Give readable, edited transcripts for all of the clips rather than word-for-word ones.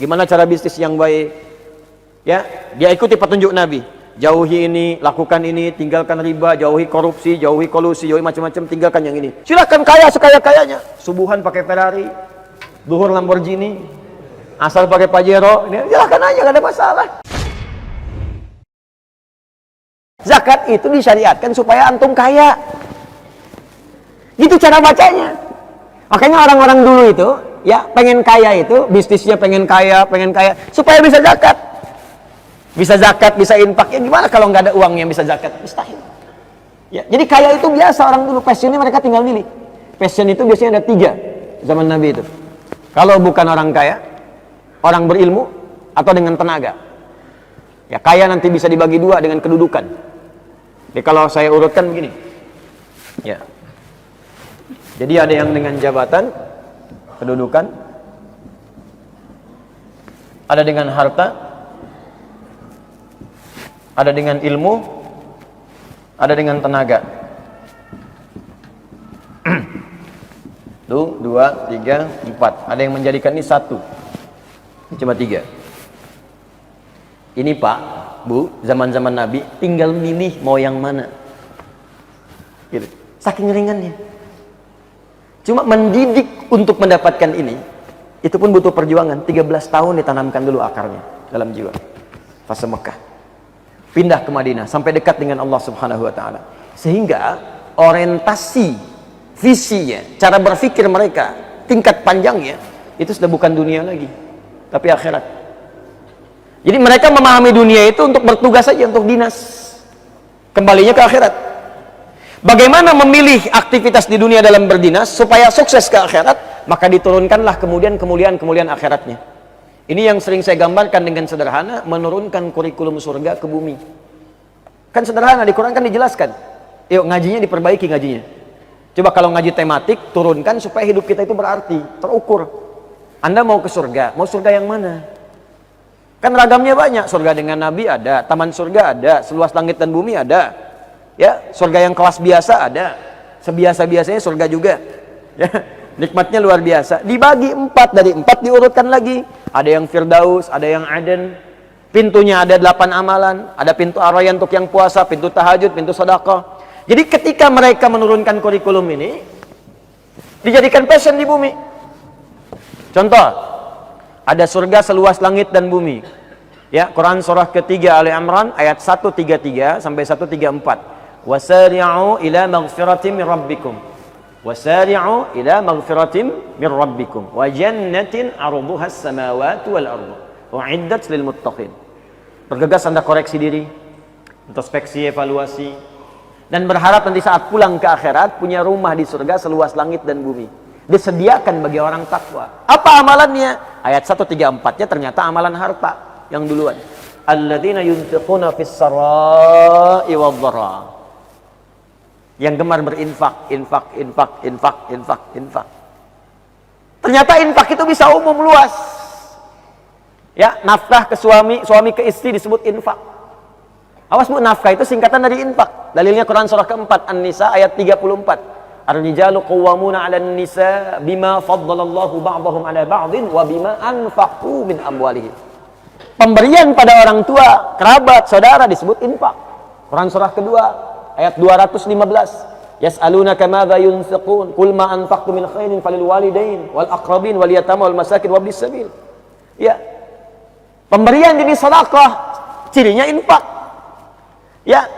Gimana cara bisnis yang baik? Ya, dia ikuti petunjuk Nabi. Jauhi ini, lakukan ini, tinggalkan riba, jauhi korupsi, jauhi kolusi, jauhi macam-macam, tinggalkan yang ini. Silakan kaya sekaya-kayanya. Subuhan pakai Ferrari, duhur Lamborghini, asal pakai Pajero, ini silakan aja, gak ada masalah. Zakat itu disyariatkan supaya antum kaya. Gitu cara bacanya. Makanya orang-orang dulu itu, ya pengen kaya itu, bisnisnya pengen kaya, supaya bisa zakat. Bisa zakat, bisa infak. Ya gimana kalau nggak ada uang yang bisa zakat? Mustahil. Ya, jadi kaya itu biasa orang dulu, passionnya mereka tinggal milih. Passion itu biasanya ada 3 zaman Nabi itu. Kalau bukan orang kaya, orang berilmu, atau dengan tenaga. Ya kaya nanti bisa dibagi 2 dengan kedudukan. Jadi kalau saya urutkan begini. Ya. Jadi ada yang dengan jabatan, kedudukan, ada dengan harta, ada dengan ilmu, ada dengan tenaga. Tuh, 2, 3, 4. Ada yang menjadikan ini 1. Ini cuma 3. Ini Pak, Bu, zaman-zaman Nabi tinggal milih mau yang mana. Gitu. Saking ringannya. Cuma mendidik untuk mendapatkan ini, itu pun butuh perjuangan. 13 tahun ditanamkan dulu akarnya dalam jiwa. Fase Mekah. Pindah ke Madinah sampai dekat dengan Allah Subhanahu wa taala. Sehingga orientasi, visinya, cara berpikir mereka, tingkat panjangnya itu sudah bukan dunia lagi, tapi akhirat. Jadi mereka memahami dunia itu untuk bertugas saja, untuk dinas. Kembalinya ke akhirat. Bagaimana memilih aktivitas di dunia dalam berdinas supaya sukses ke akhirat? Maka diturunkanlah kemudian kemuliaan akhiratnya. Ini yang sering saya gambarkan dengan sederhana, menurunkan kurikulum surga ke bumi. Kan sederhana, di Quran kan dijelaskan. Yuk ngajinya diperbaiki ngajinya. Coba kalau ngaji tematik, turunkan supaya hidup kita itu berarti, terukur. Anda mau ke surga, mau surga yang mana? Kan ragamnya banyak, surga dengan Nabi ada, taman surga ada, seluas langit dan bumi ada. Ya, surga yang kelas biasa ada, sebiasa-biasanya surga juga. Ya, nikmatnya luar biasa. Dibagi 4, dari 4 diurutkan lagi. Ada yang Firdaus, ada yang Aden. Pintunya ada 8 amalan, ada pintu Ar-Rayyan untuk yang puasa, pintu tahajud, pintu sedekah. Jadi ketika mereka menurunkan kurikulum ini, dijadikan passion di bumi. Contoh, ada surga seluas langit dan bumi. Ya, Quran surah ketiga Ali Imran ayat 133 sampai 134. Wasari'u ila maghfiratin min rabbikum. Wasari'u ila maghfiratin min rabbikum wa jannatin 'arduha as-samawati wal ardu u'iddat lil muttaqin. Bergegas Anda koreksi diri, introspeksi, evaluasi, dan berharap nanti saat pulang ke akhirat punya rumah di surga seluas langit dan bumi. Disediakan bagi orang takwa. Apa amalannya? Ayat 134-nya ternyata amalan harta yang duluan. Alladzina yunfiquna fis sarai wadh-dharra. Yang gemar berinfak, infak. Ternyata infak itu bisa umum luas. Ya, nafkah ke suami, suami ke istri disebut infak. Awas Bu, nafkah itu singkatan dari infak. Dalilnya Quran surah keempat An-Nisa ayat 34. Ar-rijalu qawwamuna 'alan nisa bima faddalallahu ba'dahum 'ala ba'din wa bima anfaqu min amwalihim. Pemberian pada orang tua, kerabat, saudara disebut infak. Quran surah kedua ayat 215. Yas'alunaka madza yunfiqun qul ma anfaqtum min khairin falil walidain wal aqrabin wal yatama wal masakin wabnis sabil. Ya. Pemberian jenis sedekah cirinya infak. Ya.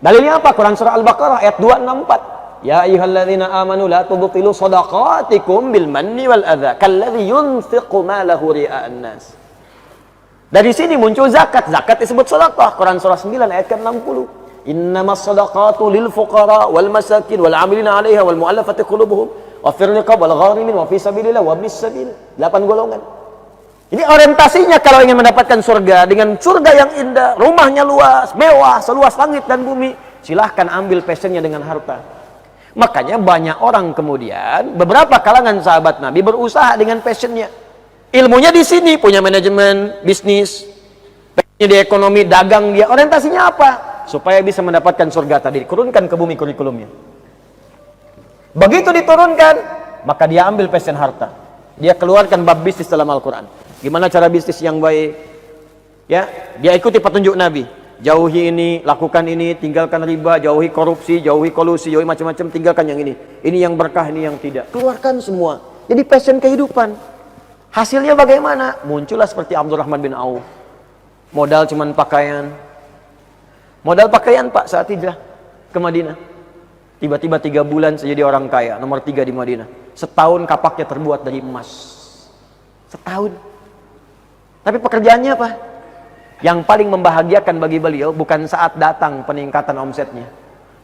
Dalilnya apa? Quran surah Al-Baqarah ayat 264. Ya ayyuhalladzina amanu la tubtilu shadaqatikum bil manni wal adza kalladzi yunfiqu malahu ria'an nas. Dari sini muncul zakat. Zakat disebut sedekah. Quran surah 9 ayat ke-60. Innamas shadaqatu lil fuqara wal masakin wal 'amilina 'alaiha wal mu'allafati qulubuhum wa fir riqab wal gharimin wa fi sabilillah wa ibnis sabil. 8 golongan. Jadi orientasinya kalau ingin mendapatkan surga dengan surga yang indah, rumahnya luas, mewah, seluas langit dan bumi, silahkan ambil passionnya dengan harta. Makanya banyak orang kemudian, beberapa kalangan sahabat Nabi berusaha dengan passionnya. Ilmunya di sini, punya manajemen, bisnis, passionnya di ekonomi, dagang dia. Orientasinya apa? Supaya bisa mendapatkan surga tadi. Turunkan ke bumi kurikulumnya. Begitu diturunkan, maka dia ambil passion harta. Dia keluarkan bab bisnis dalam Al-Quran. Gimana cara bisnis yang baik? Ya, dia ikuti petunjuk Nabi. Jauhi ini, lakukan ini, tinggalkan riba, jauhi korupsi, jauhi kolusi, jauhi macam-macam, tinggalkan yang ini. Ini yang berkah, ini yang tidak. Keluarkan semua. Jadi passion kehidupan. Hasilnya bagaimana? Muncullah seperti Abdurrahman bin Auf. Modal cuman pakaian. Modal pakaian Pak saat hijrah ke Madinah. Tiba-tiba 3 bulan saya jadi orang kaya, nomor 3 di Madinah. Setahun kapaknya terbuat dari emas. Setahun. Tapi pekerjaannya apa? Yang paling membahagiakan bagi beliau bukan saat datang peningkatan omsetnya.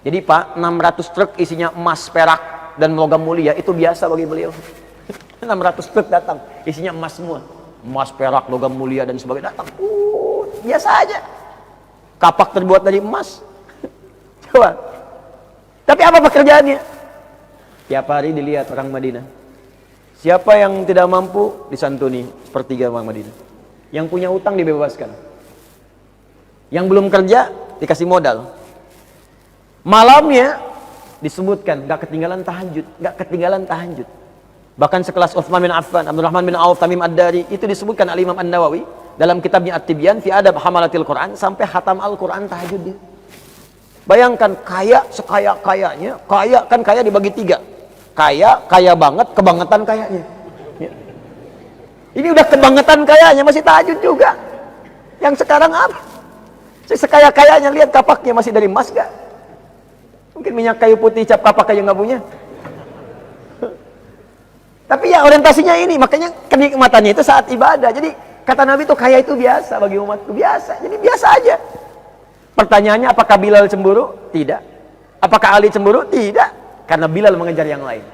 Jadi Pak, 600 truk isinya emas, perak, dan logam mulia itu biasa bagi beliau. 600 truk datang, isinya emas semua. Emas, perak, logam mulia, dan sebagainya datang. Biasa aja. Kapak terbuat dari emas. Coba. Tapi apa pekerjaannya? Tiap hari dilihat orang Madinah. Siapa yang tidak mampu disantuni sepertiga orang Madinah. Yang punya utang dibebaskan. Yang belum kerja dikasih modal. Malamnya disebutkan gak ketinggalan tahajud, gak ketinggalan tahajud. Bahkan sekelas Utsman bin Affan, Abdurrahman bin Auf, Tamim Ad-Dari, itu disebutkan Al-Imam An-Nawawi dalam kitabnya At-Tibyan fi Adab Hamalatil Quran, sampai khatam Al-Quran tahajud dia. Bayangkan, kaya sekaya-kayanya, kaya kan kaya dibagi 3. Kaya banget, kebangetan kayanya. Ya. Ini udah kebangetan kayanya, masih tahajud juga. Yang sekarang apa? Sekaya-kayanya, lihat kapaknya masih dari emas gak? Mungkin minyak kayu putih cap kapak aja nggak punya. Tapi ya orientasinya ini, makanya kenikmatannya itu saat ibadah. Jadi kata Nabi itu kaya itu biasa bagi umatku, biasa. Jadi biasa aja. Pertanyaannya, apakah Bilal cemburu? Tidak. Apakah Ali cemburu? Tidak. Karena Bilal mengejar yang lain.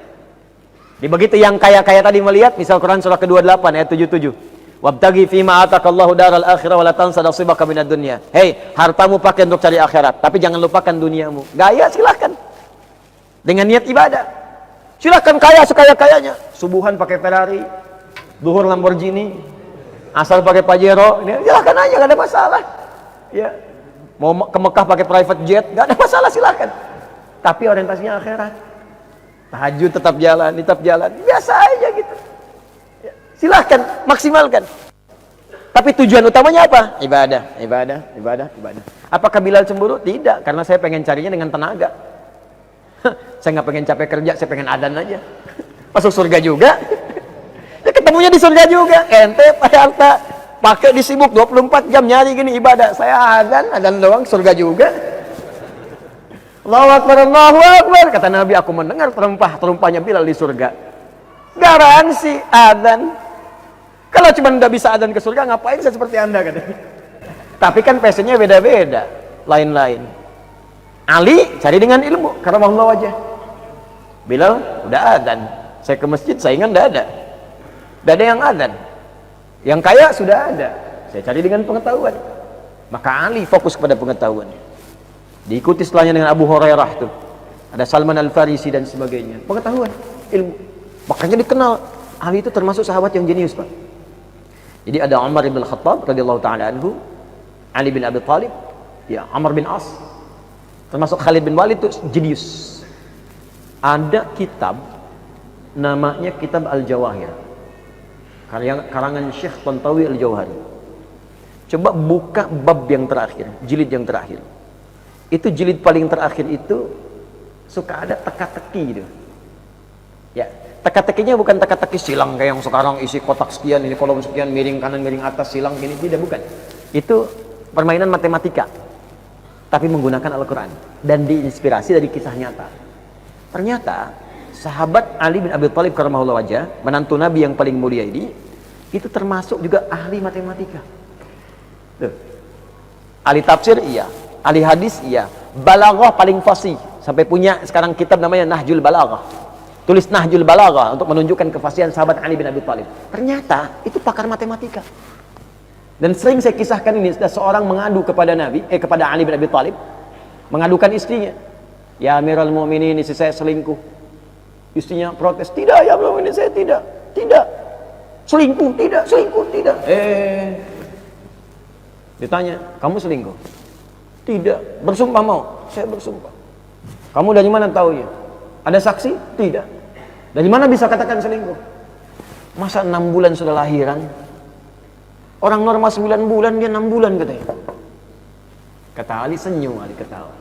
Di begitu yang kaya-kaya tadi melihat, misal Quran surah ke-28 ayat 77. Wabtaghi fima atakallahu daral akhirah wa la tansa nasibaka minad dunya. Hei, hartamu pakai untuk cari akhirat, tapi jangan lupakan duniamu. Gaya silahkan. Dengan niat ibadah. Silahkan kaya sekaya-kayanya. Subuhan pakai Ferrari, duhur Lamborghini, asal pakai Pajero, silahkan aja, gak ada masalah. Ya. Mau ke Mekah pakai private jet, gak ada masalah, silahkan. Tapi orientasinya akhirat. Tahajud tetap jalan, biasa aja gitu. Ya. Silahkan, maksimalkan. Tapi tujuan utamanya apa? Ibadah. Apakah Bilal cemburu? Tidak, karena saya pengen carinya dengan tenaga. Saya nggak pengen capek kerja, saya pengen adzan aja. Masuk surga juga. Ya ketemunya di surga juga. Ente harta pakai disibuk 24 jam nyari gini ibadah. Saya adzan doang, surga juga. Allahu Akbar. Kata Nabi, aku mendengar terumpahnya Bilal di surga. Garansi adzan. Kalau cuma udah bisa adzan ke surga, ngapain saya seperti Anda katanya. Tapi kan passionnya beda-beda, lain-lain. Ali cari dengan ilmu, karena Allah wajah. Bilal udah adzan. Saya ke masjid, saingan udah ada. Udah ada yang adzan. Yang kaya sudah ada. Saya cari dengan pengetahuan. Maka Ali fokus pada pengetahuan. Diikuti setelahnya dengan Abu Hurairah tuh. Ada Salman Al-Farisi dan sebagainya. Pengetahuan, ilmu. Makanya dikenal Ali itu termasuk sahabat yang jenius, Pak. Jadi ada Umar bin Khattab radhiyallahu taala anhu, Ali bin Abi Thalib, ya Amr bin As, termasuk Khalid bin Walid itu jenius. Ada kitab namanya Kitab Al-Jawahir, karangan Syekh Tantawi Al-Jauhari. Coba buka bab yang terakhir, jilid yang terakhir. Itu jilid paling terakhir itu suka ada teka-teki gitu. Ya, teka-tekinya bukan teka-teki silang kayak yang sekarang isi kotak sekian, ini kolom sekian, miring kanan, miring atas, silang gini, tidak, bukan. Itu permainan matematika. Tapi menggunakan Al-Quran dan diinspirasi dari kisah nyata. Ternyata sahabat Ali bin Abi Thalib karamahullah wajah, menantu Nabi yang paling mulia ini, itu termasuk juga ahli matematika. Tuh. Ahli tafsir iya, ahli hadis iya, balaghah paling fasih, sampai punya sekarang kitab namanya Nahjul Balaghah. Tulis Nahjul Balaghah untuk menunjukkan kefasihan sahabat Ali bin Abi Thalib. Ternyata itu pakar matematika. Dan sering saya kisahkan ini, ada seorang mengadu kepada kepada Ali bin Abi Thalib, mengadukan istrinya. Ya Amirul Mukminin, istri saya selingkuh. Istrinya protes, tidak ya Amirul Mukminin, saya tidak. Selingkuh, tidak. Ditanya, kamu selingkuh? Tidak. Bersumpah mau? Saya bersumpah. Kamu dari mana tahunya? Ada saksi? Tidak. Dari mana bisa katakan selingkuh? Masa 6 bulan sudah lahiran? Orang normal 9 bulan, dia 6 bulan katanya. Kata Ali, senyum Ali ketawa.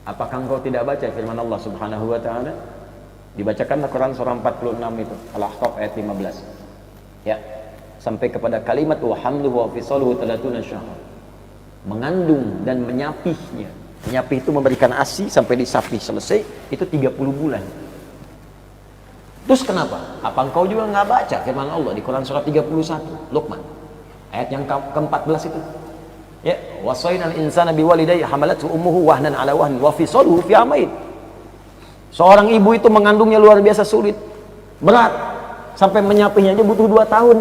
Apakah engkau tidak baca firman Allah Subhanahu wa ta'ala? Dibacakanlah Quran surah 46 itu, Al-Ahqaf ayat 15. Ya, sampai kepada kalimat wa hamluhu wa fisaluhu 30 syahr. Mengandung dan menyapihnya. Menyapih itu memberikan ASI sampai disapih selesai, itu 30 bulan. Terus kenapa? Apa engkau juga nggak baca firman Allah di Quran surah 31, Luqman, ayat yang ke-14 itu? Ya, wasainal insana biwalidayhi hamalathu ummuhu wahnan ala wahnin wa fisaluhu fi amain. Seorang ibu itu mengandungnya luar biasa sulit, berat, sampai menyapihnya aja butuh 2 tahun.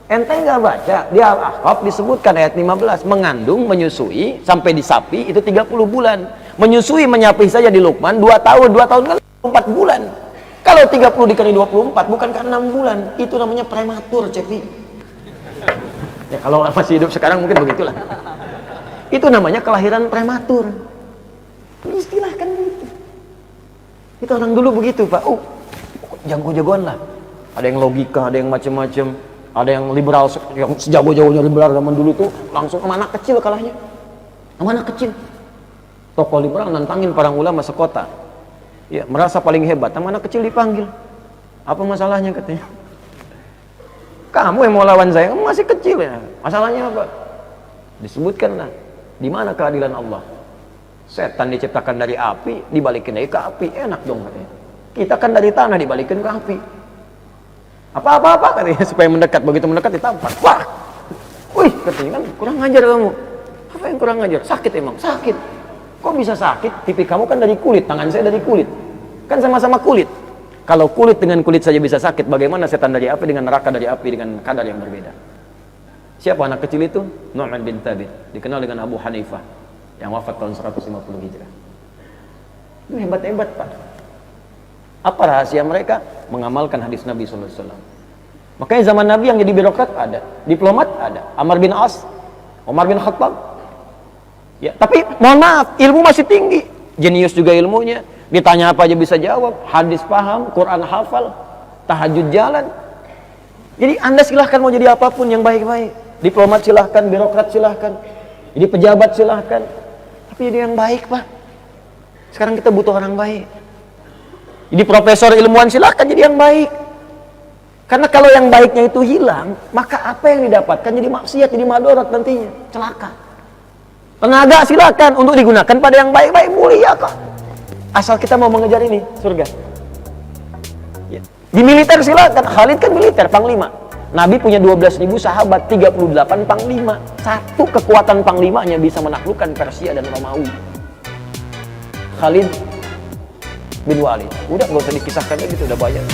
Ente nggak baca? Di Al-Ahqaf disebutkan ayat 15, mengandung, menyusui, sampai disapi itu 30 bulan. Menyusui, menyapih saja di Luqman 2 tahun, 2 tahun kan 4 bulan. Kalau 30 dikali 24 bukan kan 6 bulan, itu namanya prematur, Cepi. Ya kalau masih hidup sekarang mungkin begitulah. Itu namanya kelahiran prematur. Istilahkan begitu. Itu orang dulu begitu, Pak. Jago-jagoan lah. Ada yang logika, ada yang macam-macam, ada yang liberal, yang sejago-jagonya liberal zaman dulu tuh langsung sama anak kecil kalahnya. Sama anak kecil. Tokoh liberal nantangin para ulama sekota. Ya, merasa paling hebat, sama anak kecil dipanggil. Apa masalahnya katanya? Kamu yang mau lawan saya, kamu masih kecil ya. Masalahnya apa? Disebutkanlah, di mana keadilan Allah? Setan diciptakan dari api, dibalikin lagi ke api, enak dong katanya. Kita kan dari tanah dibalikin ke api. Apa-apa katanya, supaya mendekat, begitu mendekat ditampar. Wah, wih katanya kan kurang ngajar kamu. Apa yang kurang ngajar? Sakit emang, sakit. Kok bisa sakit? Pipi kamu kan dari kulit, tangan saya dari kulit. Kan sama-sama kulit. Kalau kulit dengan kulit saja bisa sakit, bagaimana setan dari api dengan neraka dari api dengan kadar yang berbeda? Siapa anak kecil itu? Nu'man bin Thabit, dikenal dengan Abu Hanifah, yang wafat tahun 150 Hijrah. Itu hebat-hebat, Pak. Apa rahasia mereka? Mengamalkan hadis Nabi SAW. Makanya zaman Nabi yang jadi birokrat ada, diplomat ada, Amr bin As, Umar bin Khattab. Ya, tapi mohon maaf, ilmu masih tinggi, jenius juga ilmunya, ditanya apa aja bisa jawab, hadis paham, Quran hafal, tahajud jalan. Jadi Anda silahkan mau jadi apapun yang baik-baik, diplomat silahkan, birokrat silahkan, jadi pejabat silahkan, tapi jadi yang baik, Pak. Sekarang kita butuh orang baik. Jadi profesor ilmuwan silahkan jadi yang baik, karena kalau yang baiknya itu hilang, maka apa yang didapatkan jadi maksiat, jadi madorot nantinya, celaka. Tenaga silakan untuk digunakan pada yang baik-baik, mulia kok. Asal kita mau mengejar ini, surga. Ya. Di militer silakan, Khalid kan militer, panglima. Nabi punya 12.000 sahabat, 38 panglima. Satu kekuatan panglimanya bisa menaklukkan Persia dan Romawi. Khalid bin Walid. Udah gak usah dikisahkan lagi, itu udah banyak.